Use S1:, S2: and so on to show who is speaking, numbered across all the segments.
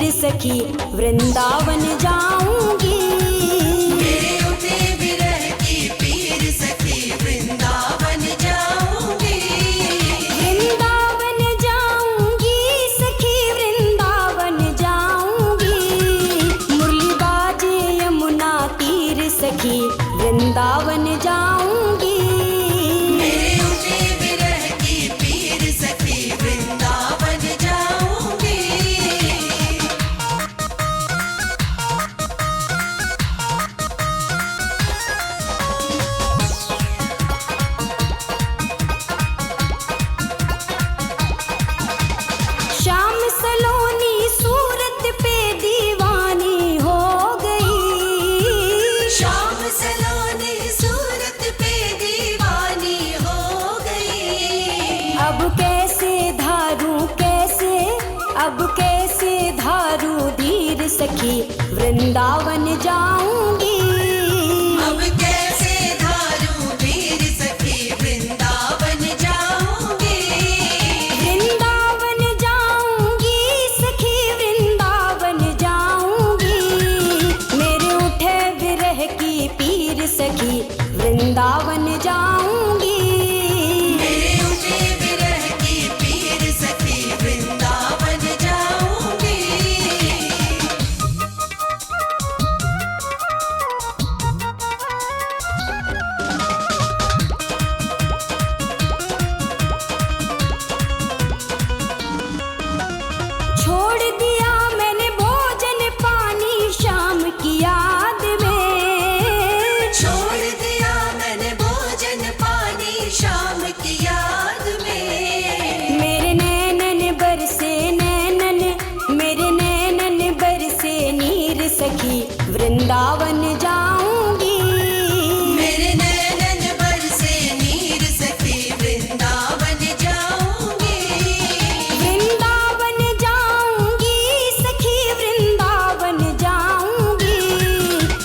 S1: तीर सखी वृंदावन जाऊंगी।
S2: मेरे उठे विरह की पीर सखी वृंदावन जाऊंगी।
S1: वृंदावन जाऊंगी सखी वृंदावन जाऊंगी। मुरली बाजे यमुना तीर सखी वृंदावन जाऊंगी।
S2: मेरे उठे विरह की पीर सखी वृंदावन जाऊंगी।
S1: श्याम सलोनी सूरत पे दीवानी हो गई।
S2: श्याम सलोनी सूरत पे दीवानी हो गई।
S1: अब कैसे धारू धीर सखी वृंदावन जाऊंगी।
S2: अब कैसे धारू धीर सखी वृंदावन जाऊंगी।
S1: वृंदावन जाऊंगी सखी वृंदावन जाऊंगी। मेरे उठे विरह की पीर सखी वृंदावन जाऊंगी।
S2: मेरे उठे विरह की पीर सखी वृंदावन जाऊंगी।
S1: छोड़ दिया मैंने भोजन पानी शाम की याद में।
S2: छोड़ दिया मैंने भोजन पानी शाम की याद में।
S1: मेरे नैनन बरसे नीर सखी वृंदावन जाऊंगी।
S2: मेरे नैनन बरसे नीर सखी वृंदावन जाऊंगी।
S1: वृंदावन जाऊंगी सखी वृंदावन जाऊंगी।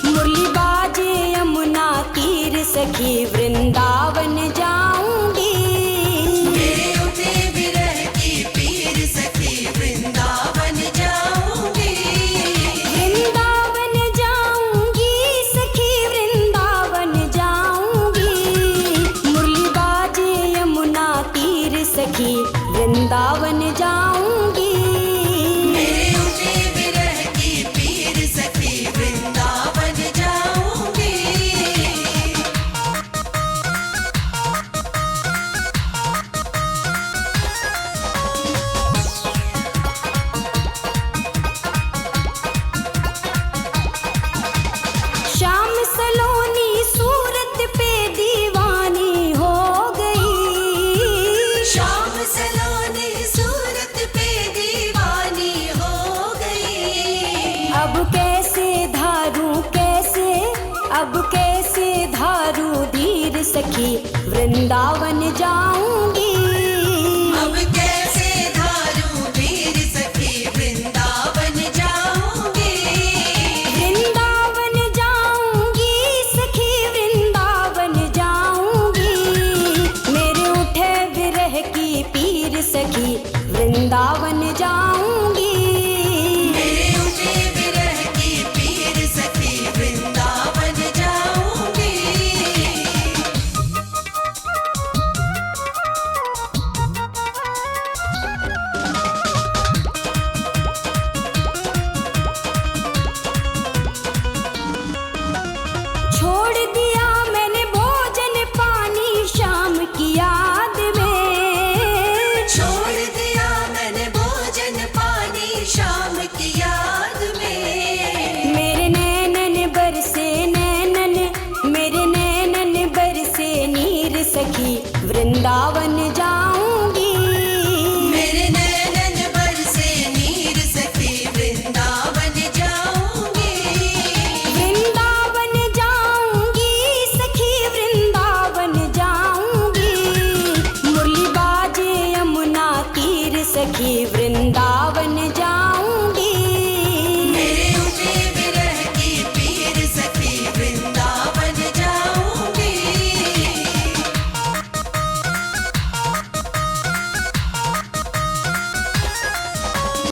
S1: मुरली बाजे यमुना तीर सखी वृंदावन जाऊंगी।
S2: मेरे उठे विरह की पीर सखी वृंदावन जाऊंगी।
S1: वृंदावन जाऊंगी सखी वृंदावन जाऊंगी। मुरली बाजे यमुना तीर सखी वृंदावन जाऊंगी।
S2: मेरे उठे विरह की पीर सखी वृंदावन जाऊंगी।
S1: श्याम सलोनी सूरत पे दीवानी हो गई।
S2: श्याम सलोनी सूरत पे दीवानी हो गई।
S1: अब कैसे धारू धीर सखी वृंदावन जाऊंगी।
S2: अब कैसे धारू धीर सखी वृंदावन जाऊंगी।
S1: वृंदावन जाऊंगी सखी वृंदावन जाऊंगी। मेरे उठे विरह की पीर सखी वृंदावन जाऊंगी।
S2: मेरे उठे विरह की पीर सखी वृंदावन जाऊंगी।
S1: छोड़ दिया मैंने भोजन पानी शाम की याद में।
S2: छोड़ दिया मैंने भोजन पानी शाम